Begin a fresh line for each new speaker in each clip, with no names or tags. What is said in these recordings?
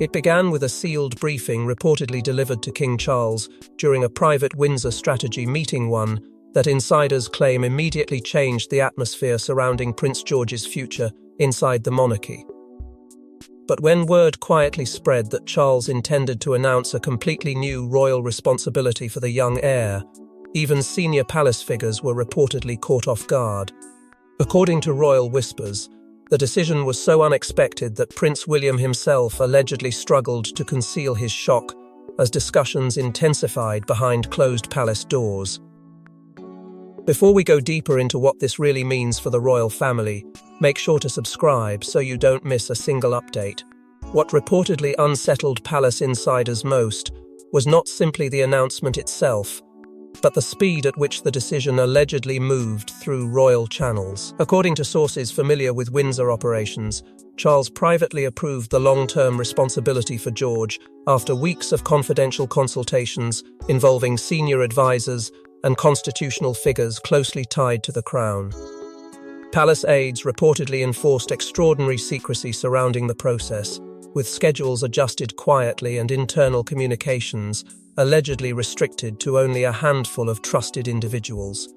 It began with a sealed briefing reportedly delivered to King Charles during a private Windsor strategy meeting, one that insiders claim immediately changed the atmosphere surrounding Prince George's future inside the monarchy. But when word quietly spread that Charles intended to announce a completely new royal responsibility for the young heir, even senior palace figures were reportedly caught off guard. According to royal whispers, the decision was so unexpected that Prince William himself allegedly struggled to conceal his shock as discussions intensified behind closed palace doors. Before we go deeper into what this really means for the royal family, make sure to subscribe so you don't miss a single update. What reportedly unsettled palace insiders most was not simply the announcement itself, but the speed at which the decision allegedly moved through royal channels. According to sources familiar with Windsor operations, Charles privately approved the long-term responsibility for George after weeks of confidential consultations involving senior advisors and constitutional figures closely tied to the crown. Palace aides reportedly enforced extraordinary secrecy surrounding the process, with schedules adjusted quietly and internal communications allegedly restricted to only a handful of trusted individuals.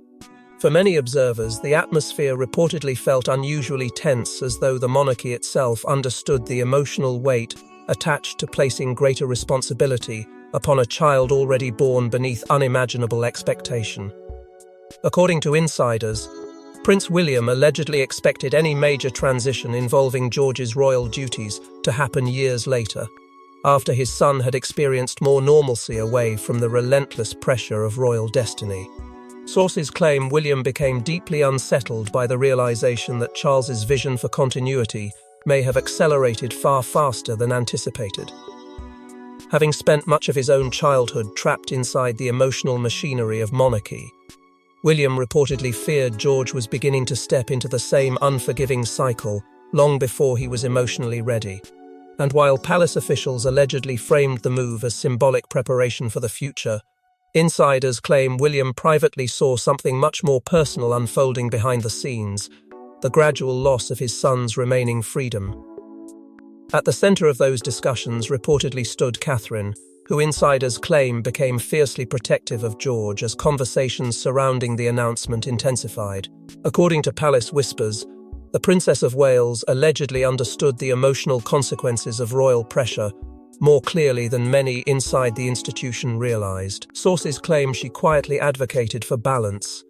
For many observers, the atmosphere reportedly felt unusually tense, as though the monarchy itself understood the emotional weight attached to placing greater responsibility upon a child already born beneath unimaginable expectation. According to insiders, Prince William allegedly expected any major transition involving George's royal duties to happen years later, after his son had experienced more normalcy away from the relentless pressure of royal destiny. Sources claim William became deeply unsettled by the realization that Charles's vision for continuity may have accelerated far faster than anticipated. Having spent much of his own childhood trapped inside the emotional machinery of monarchy, William reportedly feared George was beginning to step into the same unforgiving cycle long before he was emotionally ready. And while palace officials allegedly framed the move as symbolic preparation for the future, insiders claim William privately saw something much more personal unfolding behind the scenes: the gradual loss of his son's remaining freedom. At the center of those discussions reportedly stood Catherine, who insiders claim became fiercely protective of George as conversations surrounding the announcement intensified. According to palace whispers, the Princess of Wales allegedly understood the emotional consequences of royal pressure more clearly than many inside the institution realized. Sources claim she quietly advocated for balance,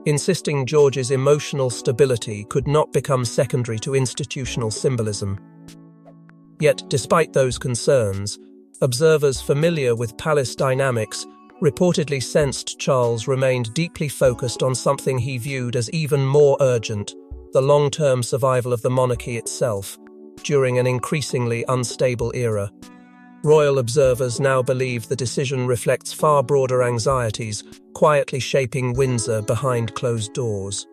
insisting George's emotional stability could not become secondary to institutional symbolism. Yet, despite those concerns, observers familiar with palace dynamics reportedly sensed Charles remained deeply focused on something he viewed as even more urgent: the long-term survival of the monarchy itself, during an increasingly unstable era. Royal observers now believe the decision reflects far broader anxieties, quietly shaping Windsor behind closed doors.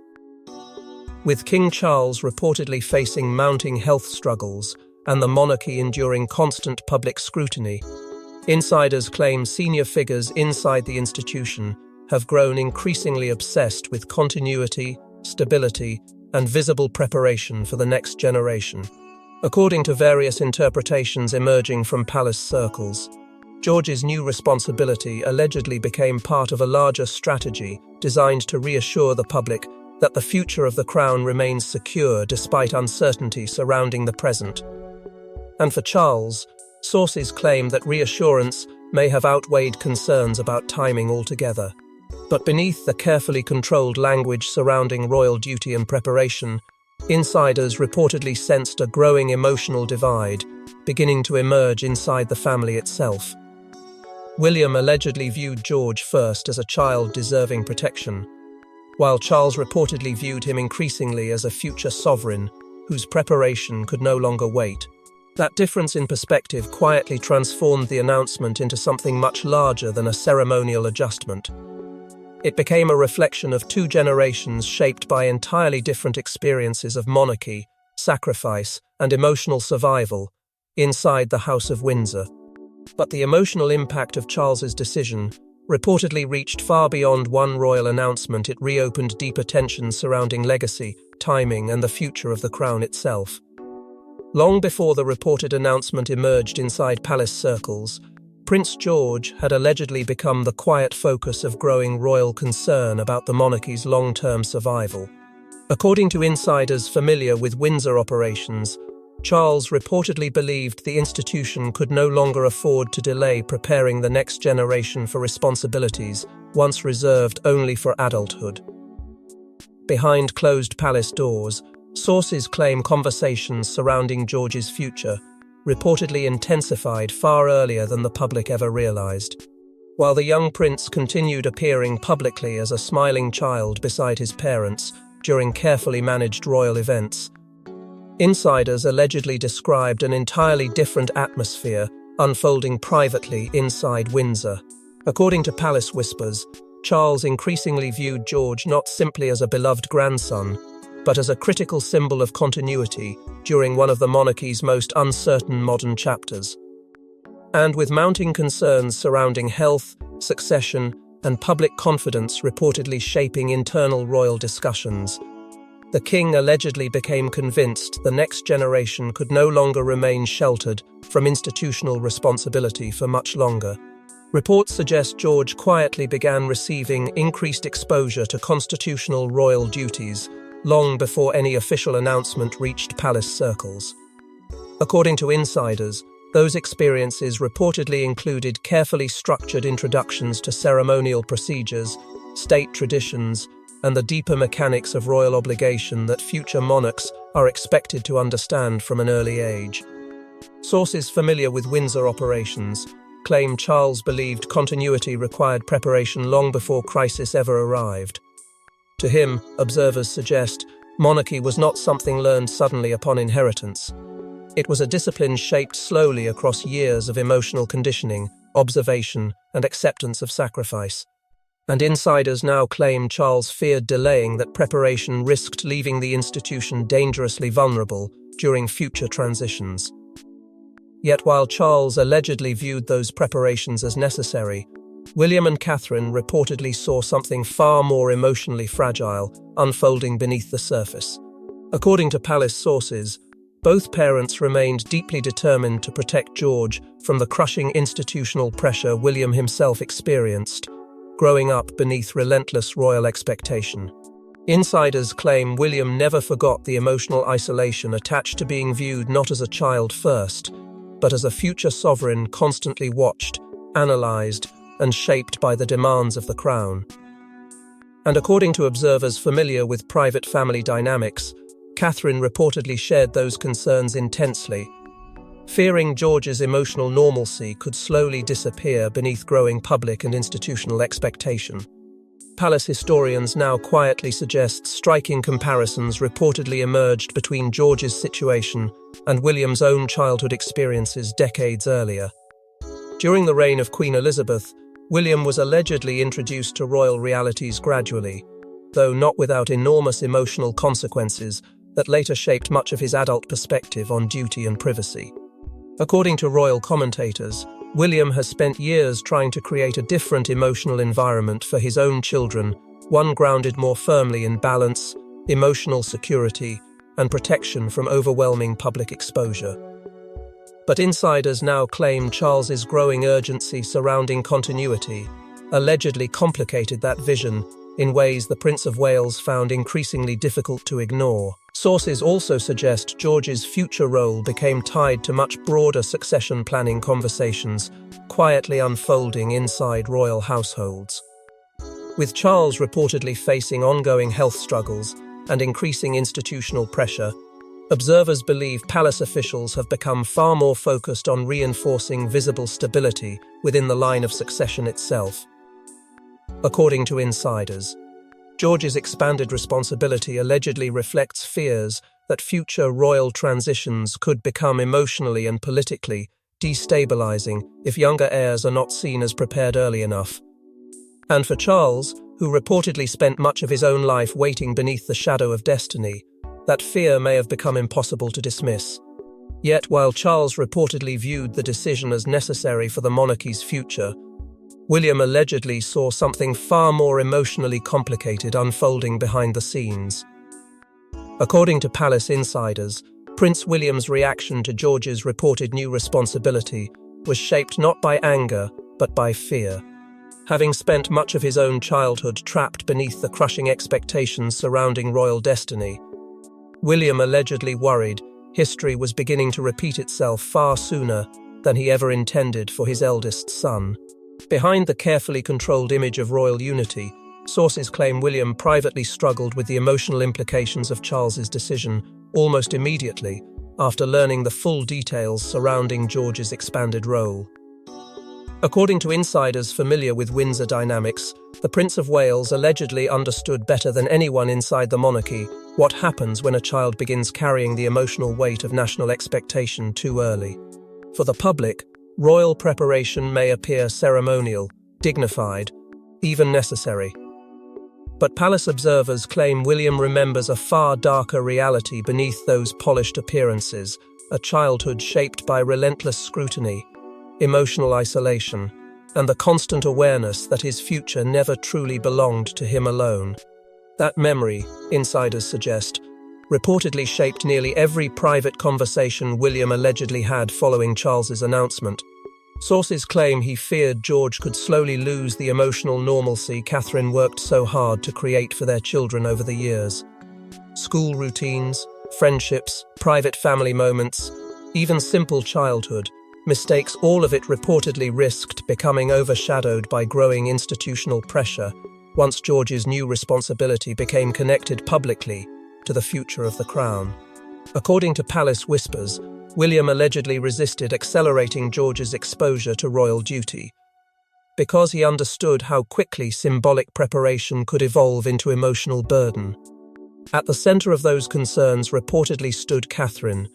With King Charles reportedly facing mounting health struggles and the monarchy enduring constant public scrutiny, insiders claim senior figures inside the institution have grown increasingly obsessed with continuity, stability, and visible preparation for the next generation. According to various interpretations emerging from palace circles, George's new responsibility allegedly became part of a larger strategy designed to reassure the public that the future of the crown remains secure despite uncertainty surrounding the present. And for Charles, sources claim that reassurance may have outweighed concerns about timing altogether. But beneath the carefully controlled language surrounding royal duty and preparation, insiders reportedly sensed a growing emotional divide beginning to emerge inside the family itself. William allegedly viewed George first as a child deserving protection, while Charles reportedly viewed him increasingly as a future sovereign whose preparation could no longer wait. That difference in perspective quietly transformed the announcement into something much larger than a ceremonial adjustment. It became a reflection of two generations shaped by entirely different experiences of monarchy, sacrifice, and emotional survival inside the House of Windsor. But the emotional impact of Charles's decision reportedly reached far beyond one royal announcement. It reopened deeper tensions surrounding legacy, timing, and the future of the crown itself. Long before the reported announcement emerged inside palace circles, Prince George had allegedly become the quiet focus of growing royal concern about the monarchy's long-term survival. According to insiders familiar with Windsor operations, Charles reportedly believed the institution could no longer afford to delay preparing the next generation for responsibilities once reserved only for adulthood. Behind closed palace doors, sources claim conversations surrounding George's future reportedly intensified far earlier than the public ever realized. While the young prince continued appearing publicly as a smiling child beside his parents during carefully managed royal events, insiders allegedly described an entirely different atmosphere unfolding privately inside Windsor. According to palace whispers, Charles increasingly viewed George not simply as a beloved grandson, but as a critical symbol of continuity during one of the monarchy's most uncertain modern chapters. And with mounting concerns surrounding health, succession, and public confidence reportedly shaping internal royal discussions, the king allegedly became convinced the next generation could no longer remain sheltered from institutional responsibility for much longer. Reports suggest George quietly began receiving increased exposure to constitutional royal duties long before any official announcement reached palace circles. According to insiders, those experiences reportedly included carefully structured introductions to ceremonial procedures, state traditions, and the deeper mechanics of royal obligation that future monarchs are expected to understand from an early age. Sources familiar with Windsor operations claim Charles believed continuity required preparation long before crisis ever arrived. To him, observers suggest, monarchy was not something learned suddenly upon inheritance. It was a discipline shaped slowly across years of emotional conditioning, observation, and acceptance of sacrifice. And insiders now claim Charles feared delaying that preparation risked leaving the institution dangerously vulnerable during future transitions. Yet while Charles allegedly viewed those preparations as necessary, William and Catherine reportedly saw something far more emotionally fragile unfolding beneath the surface. According to palace sources, both parents remained deeply determined to protect George from the crushing institutional pressure William himself experienced, growing up beneath relentless royal expectation. Insiders claim William never forgot the emotional isolation attached to being viewed not as a child first, but as a future sovereign constantly watched, analysed, and shaped by the demands of the crown. And according to observers familiar with private family dynamics, Catherine reportedly shared those concerns intensely, fearing George's emotional normalcy could slowly disappear beneath growing public and institutional expectation. Palace historians now quietly suggest striking comparisons reportedly emerged between George's situation and William's own childhood experiences decades earlier. During the reign of Queen Elizabeth, William was allegedly introduced to royal realities gradually, though not without enormous emotional consequences that later shaped much of his adult perspective on duty and privacy. According to royal commentators, William has spent years trying to create a different emotional environment for his own children, one grounded more firmly in balance, emotional security, and protection from overwhelming public exposure. But insiders now claim Charles's growing urgency surrounding continuity allegedly complicated that vision in ways the Prince of Wales found increasingly difficult to ignore. Sources also suggest George's future role became tied to much broader succession planning conversations, quietly unfolding inside royal households. With Charles reportedly facing ongoing health struggles and increasing institutional pressure, observers believe palace officials have become far more focused on reinforcing visible stability within the line of succession itself. According to insiders, George's expanded responsibility allegedly reflects fears that future royal transitions could become emotionally and politically destabilizing if younger heirs are not seen as prepared early enough. And for Charles, who reportedly spent much of his own life waiting beneath the shadow of destiny, that fear may have become impossible to dismiss. Yet while Charles reportedly viewed the decision as necessary for the monarchy's future, William allegedly saw something far more emotionally complicated unfolding behind the scenes. According to palace insiders, Prince William's reaction to George's reported new responsibility was shaped not by anger, but by fear. Having spent much of his own childhood trapped beneath the crushing expectations surrounding royal destiny, William allegedly worried history was beginning to repeat itself far sooner than he ever intended for his eldest son. Behind the carefully controlled image of royal unity, sources claim William privately struggled with the emotional implications of Charles's decision almost immediately after learning the full details surrounding George's expanded role. According to insiders familiar with Windsor dynamics, the Prince of Wales allegedly understood better than anyone inside the monarchy what happens when a child begins carrying the emotional weight of national expectation too early. For the public, royal preparation may appear ceremonial, dignified, even necessary. But palace observers claim William remembers a far darker reality beneath those polished appearances, a childhood shaped by relentless scrutiny, emotional isolation, and the constant awareness that his future never truly belonged to him alone. That memory, insiders suggest, reportedly shaped nearly every private conversation William allegedly had following Charles's announcement. Sources claim he feared George could slowly lose the emotional normalcy Catherine worked so hard to create for their children over the years. School routines, friendships, private family moments, even simple childhood mistakes, all of it reportedly risked becoming overshadowed by growing institutional pressure once George's new responsibility became connected publicly to the future of the crown. According to palace whispers, William allegedly resisted accelerating George's exposure to royal duty because he understood how quickly symbolic preparation could evolve into emotional burden. At the center of those concerns reportedly stood Catherine,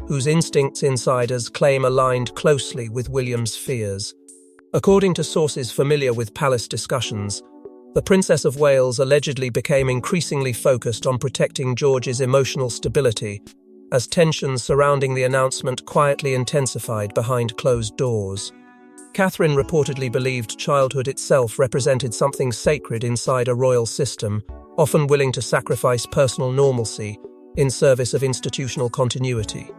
whose instincts insiders claim aligned closely with William's fears. According to sources familiar with palace discussions, the Princess of Wales allegedly became increasingly focused on protecting George's emotional stability as tensions surrounding the announcement quietly intensified behind closed doors. Catherine reportedly believed childhood itself represented something sacred inside a royal system, often willing to sacrifice personal normalcy in service of institutional continuity.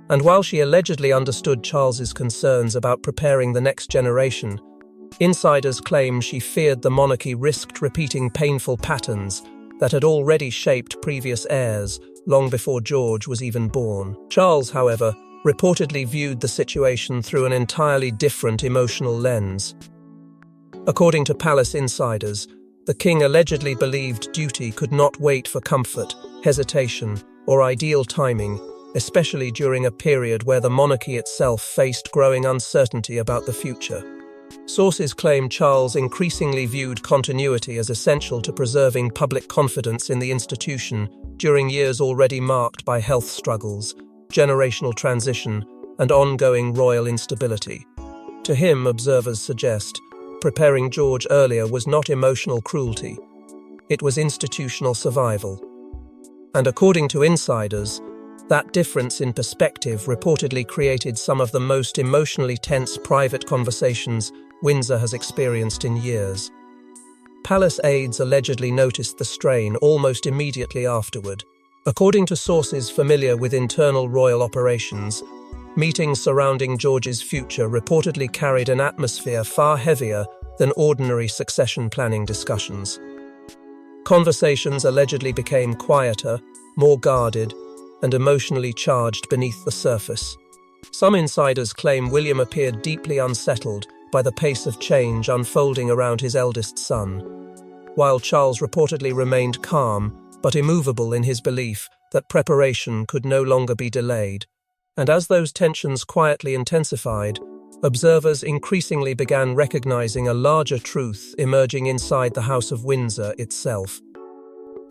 And while she allegedly understood Charles's concerns about preparing the next generation, insiders claim she feared the monarchy risked repeating painful patterns that had already shaped previous heirs long before George was even born. Charles, however, reportedly viewed the situation through an entirely different emotional lens. According to palace insiders, the king allegedly believed duty could not wait for comfort, hesitation, or ideal timing, especially during a period where the monarchy itself faced growing uncertainty about the future. Sources claim Charles increasingly viewed continuity as essential to preserving public confidence in the institution during years already marked by health struggles, generational transition, and ongoing royal instability. To him, observers suggest, preparing George earlier was not emotional cruelty, it was institutional survival. And according to insiders, that difference in perspective reportedly created some of the most emotionally tense private conversations Windsor has experienced in years. Palace aides allegedly noticed the strain almost immediately afterward. According to sources familiar with internal royal operations, meetings surrounding George's future reportedly carried an atmosphere far heavier than ordinary succession planning discussions. Conversations allegedly became quieter, more guarded, and emotionally charged beneath the surface. Some insiders claim William appeared deeply unsettled by the pace of change unfolding around his eldest son, while Charles reportedly remained calm but immovable in his belief that preparation could no longer be delayed. And as those tensions quietly intensified, observers increasingly began recognizing a larger truth emerging inside the House of Windsor itself.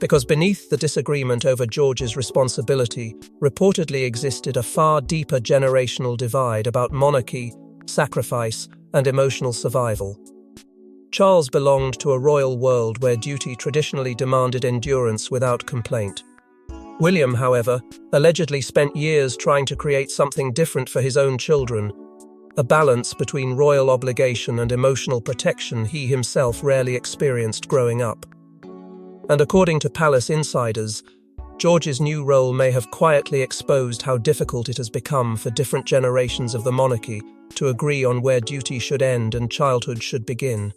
Because beneath the disagreement over George's responsibility reportedly existed a far deeper generational divide about monarchy, sacrifice, and emotional survival. Charles belonged to a royal world where duty traditionally demanded endurance without complaint. William, however, allegedly spent years trying to create something different for his own children, a balance between royal obligation and emotional protection he himself rarely experienced growing up. And according to palace insiders, George's new role may have quietly exposed how difficult it has become for different generations of the monarchy to agree on where duty should end and childhood should begin.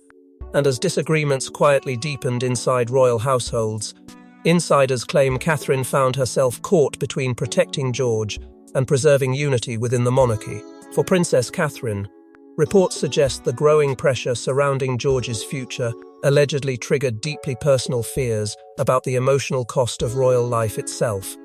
And as disagreements quietly deepened inside royal households, insiders claim Catherine found herself caught between protecting George and preserving unity within the monarchy. For Princess Catherine, reports suggest the growing pressure surrounding George's future allegedly triggered deeply personal fears about the emotional cost of royal life itself.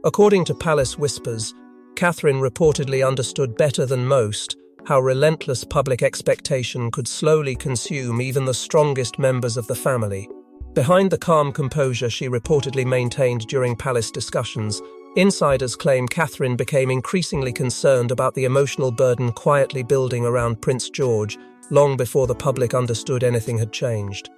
According to palace whispers, Catherine reportedly understood better than most how relentless public expectation could slowly consume even the strongest members of the family. Behind the calm composure she reportedly maintained during palace discussions, insiders claim Catherine became increasingly concerned about the emotional burden quietly building around Prince George long before the public understood anything had changed.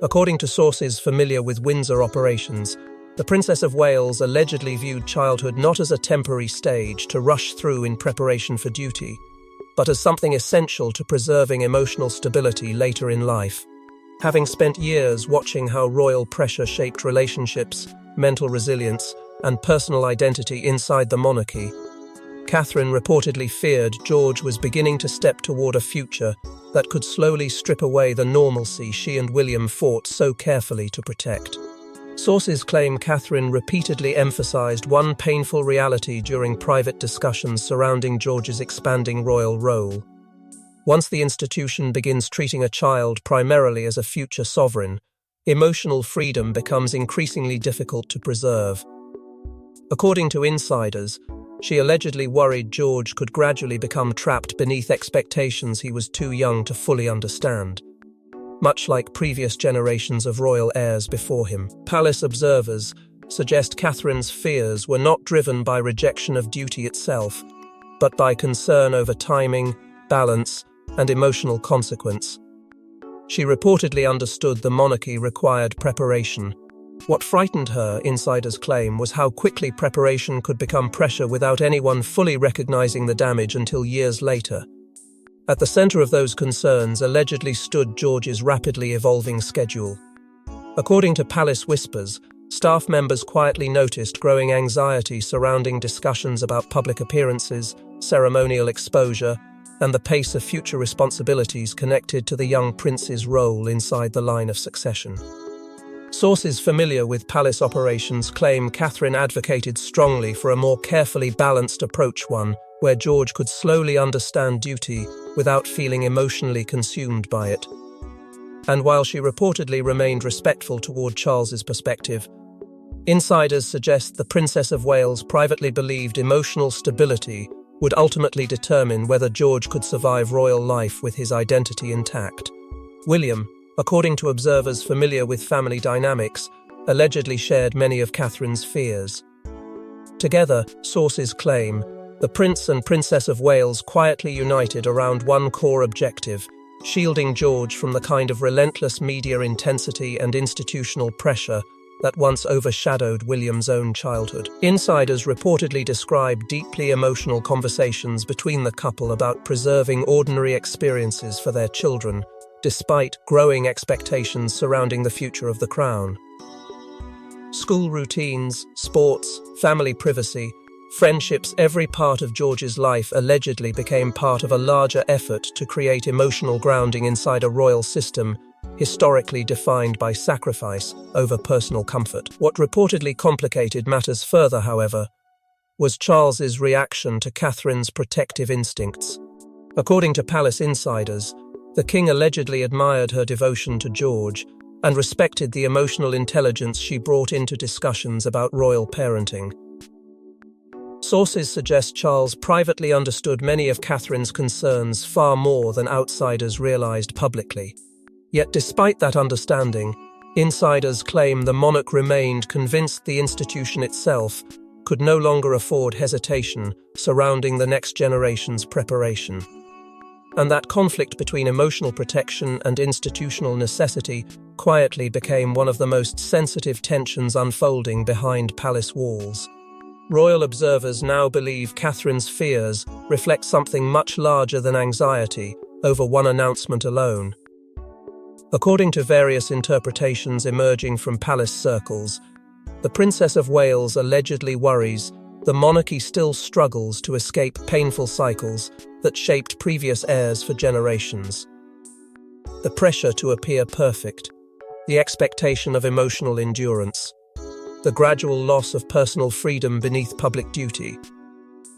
According to sources familiar with Windsor operations, the Princess of Wales allegedly viewed childhood not as a temporary stage to rush through in preparation for duty, but as something essential to preserving emotional stability later in life. Having spent years watching how royal pressure shaped relationships, mental resilience, and personal identity inside the monarchy, Catherine reportedly feared George was beginning to step toward a future that could slowly strip away the normalcy she and William fought so carefully to protect. Sources claim Catherine repeatedly emphasized one painful reality during private discussions surrounding George's expanding royal role. Once the institution begins treating a child primarily as a future sovereign, emotional freedom becomes increasingly difficult to preserve. According to insiders, she allegedly worried George could gradually become trapped beneath expectations he was too young to fully understand, much like previous generations of royal heirs before him. Palace observers suggest Catherine's fears were not driven by rejection of duty itself, but by concern over timing, balance, and emotional consequence. She reportedly understood the monarchy required preparation. What frightened her, insiders claim, was how quickly preparation could become pressure without anyone fully recognizing the damage until years later. At the center of those concerns allegedly stood George's rapidly evolving schedule. According to palace whispers, staff members quietly noticed growing anxiety surrounding discussions about public appearances, ceremonial exposure, and the pace of future responsibilities connected to the young prince's role inside the line of succession. Sources familiar with palace operations claim Catherine advocated strongly for a more carefully balanced approach, one where George could slowly understand duty without feeling emotionally consumed by it. And while she reportedly remained respectful toward Charles's perspective, insiders suggest the Princess of Wales privately believed emotional stability would ultimately determine whether George could survive royal life with his identity intact. William, according to observers familiar with family dynamics, allegedly shared many of Catherine's fears. Together, sources claim, the Prince and Princess of Wales quietly united around one core objective: shielding George from the kind of relentless media intensity and institutional pressure that once overshadowed William's own childhood. Insiders reportedly describe deeply emotional conversations between the couple about preserving ordinary experiences for their children, despite growing expectations surrounding the future of the crown. School routines, sports, family privacy, friendships, every part of George's life allegedly became part of a larger effort to create emotional grounding inside a royal system historically defined by sacrifice over personal comfort. What reportedly complicated matters further, however, was Charles's reaction to Catherine's protective instincts. According to palace insiders, the king allegedly admired her devotion to George and respected the emotional intelligence she brought into discussions about royal parenting. Sources suggest Charles privately understood many of Catherine's concerns far more than outsiders realized publicly. Yet despite that understanding, insiders claim the monarch remained convinced the institution itself could no longer afford hesitation surrounding the next generation's preparation. And that conflict between emotional protection and institutional necessity quietly became one of the most sensitive tensions unfolding behind palace walls. Royal observers now believe Catherine's fears reflect something much larger than anxiety over one announcement alone. According to various interpretations emerging from palace circles, The Princess of Wales allegedly worries the monarchy still struggles to escape painful cycles that shaped previous heirs for generations. The pressure to appear perfect, the expectation of emotional endurance, the gradual loss of personal freedom beneath public duty.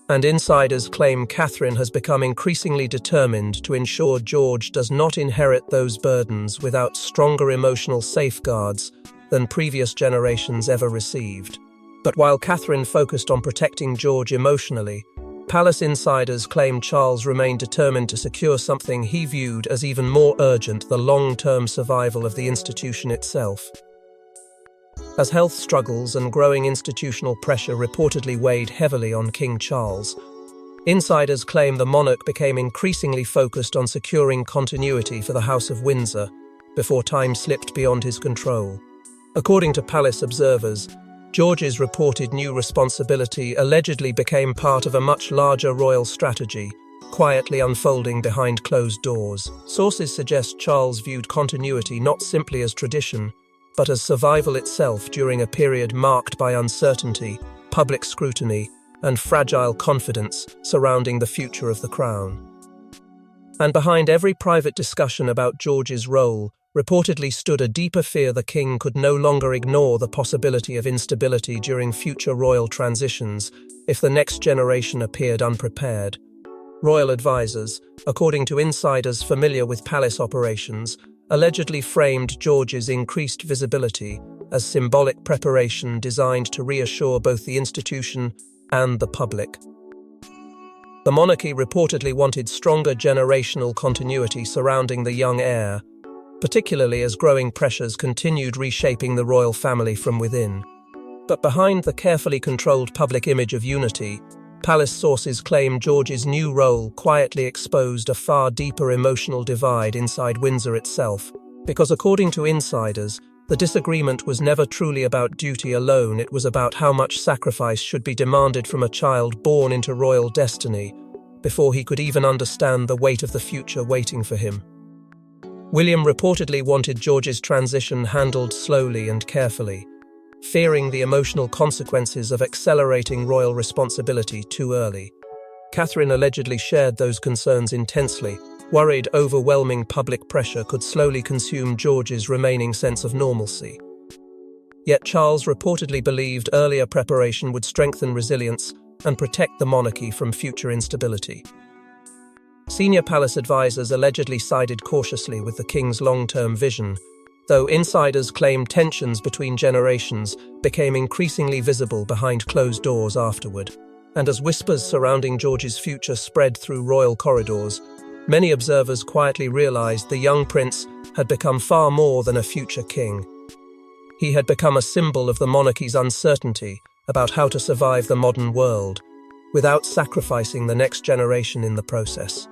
And insiders claim Catherine has become increasingly determined to ensure George does not inherit those burdens without stronger emotional safeguards than previous generations ever received. But while Catherine focused on protecting George emotionally, palace insiders claim Charles remained determined to secure something he viewed as even more urgent: the long-term survival of the institution itself. As health struggles and growing institutional pressure reportedly weighed heavily on King Charles, insiders claim the monarch became increasingly focused on securing continuity for the House of Windsor before time slipped beyond his control. According to palace observers, George's reported new responsibility allegedly became part of a much larger royal strategy, quietly unfolding behind closed doors. Sources suggest Charles viewed continuity not simply as tradition, but as survival itself during a period marked by uncertainty, public scrutiny, and fragile confidence surrounding the future of the crown. And behind every private discussion about George's role reportedly stood a deeper fear the king could no longer ignore the possibility of instability during future royal transitions if the next generation appeared unprepared. Royal advisors, according to insiders familiar with palace operations, allegedly framed George's increased visibility as symbolic preparation designed to reassure both the institution and the public. The monarchy reportedly wanted stronger generational continuity surrounding the young heir, particularly as growing pressures continued reshaping the royal family from within. But behind the carefully controlled public image of unity, palace sources claim George's new role quietly exposed a far deeper emotional divide inside Windsor itself, because according to insiders, the disagreement was never truly about duty alone. It was about how much sacrifice should be demanded from a child born into royal destiny before he could even understand the weight of the future waiting for him. William reportedly wanted George's transition handled slowly and carefully, fearing the emotional consequences of accelerating royal responsibility too early. Catherine allegedly shared those concerns intensely, worried overwhelming public pressure could slowly consume George's remaining sense of normalcy. Yet Charles reportedly believed earlier preparation would strengthen resilience and protect the monarchy from future instability. Senior palace advisors allegedly sided cautiously with the king's long-term vision, though insiders claim tensions between generations became increasingly visible behind closed doors afterward. And as whispers surrounding George's future spread through royal corridors, many observers quietly realized the young prince had become far more than a future king. He had become a symbol of the monarchy's uncertainty about how to survive the modern world, without sacrificing the next generation in the process.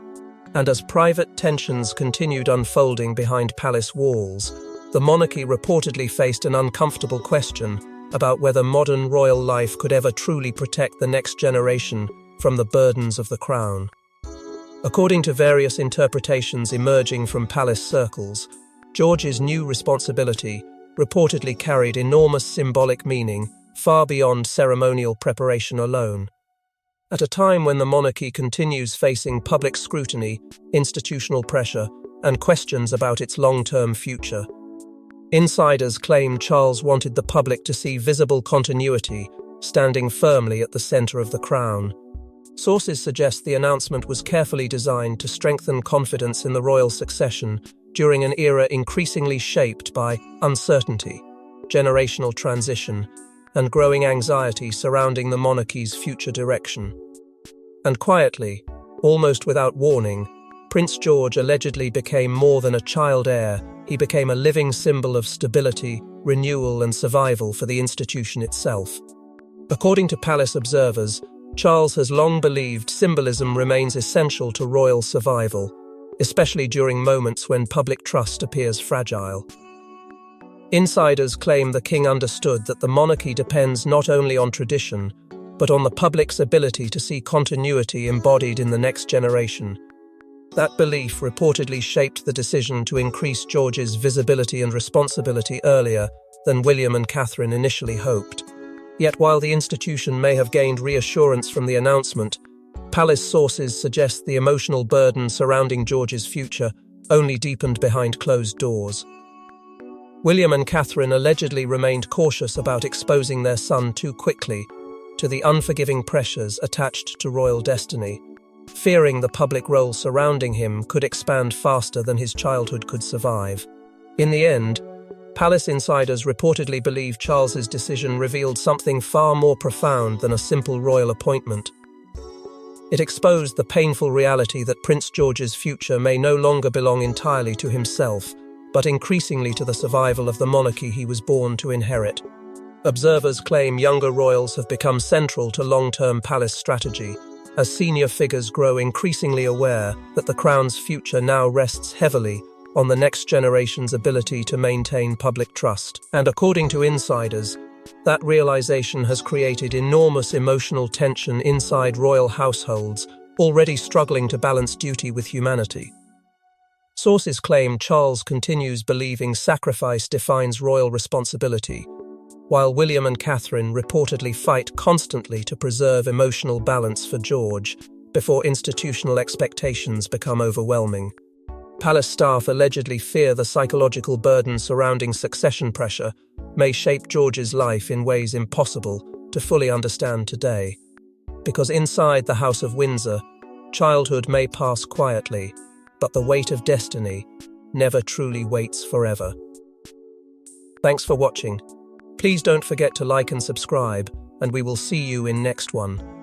And as private tensions continued unfolding behind palace walls, the monarchy reportedly faced an uncomfortable question about whether modern royal life could ever truly protect the next generation from the burdens of the crown. According to various interpretations emerging from palace circles, George's new responsibility reportedly carried enormous symbolic meaning far beyond ceremonial preparation alone. At a time when the monarchy continues facing public scrutiny, institutional pressure, and questions about its long-term future, insiders claim Charles wanted the public to see visible continuity, standing firmly at the center of the crown. Sources suggest the announcement was carefully designed to strengthen confidence in the royal succession during an era increasingly shaped by uncertainty, generational transition, and growing anxiety surrounding the monarchy's future direction. And quietly, almost without warning, Prince George allegedly became more than a child heir. He became a living symbol of stability, renewal, and survival for the institution itself. According to palace observers, Charles has long believed symbolism remains essential to royal survival, especially during moments when public trust appears fragile. Insiders claim the king understood that the monarchy depends not only on tradition, but on the public's ability to see continuity embodied in the next generation. That belief reportedly shaped the decision to increase George's visibility and responsibility earlier than William and Catherine initially hoped. Yet while the institution may have gained reassurance from the announcement, palace sources suggest the emotional burden surrounding George's future only deepened behind closed doors. William and Catherine allegedly remained cautious about exposing their son too quickly to the unforgiving pressures attached to royal destiny, fearing the public role surrounding him could expand faster than his childhood could survive. In the end, palace insiders reportedly believe Charles's decision revealed something far more profound than a simple royal appointment. It exposed the painful reality that Prince George's future may no longer belong entirely to himself, but increasingly to the survival of the monarchy he was born to inherit. Observers claim younger royals have become central to long-term palace strategy, as senior figures grow increasingly aware that the crown's future now rests heavily on the next generation's ability to maintain public trust. And according to insiders, that realization has created enormous emotional tension inside royal households, already struggling to balance duty with humanity. Sources claim Charles continues believing sacrifice defines royal responsibility, while William and Catherine reportedly fight constantly to preserve emotional balance for George before institutional expectations become overwhelming. Palace staff allegedly fear the psychological burden surrounding succession pressure may shape George's life in ways impossible to fully understand today. Because inside the House of Windsor, childhood may pass quietly, but the weight of destiny never truly waits forever. Thanks for watching. Please don't forget to like and subscribe, and we will see you in next one.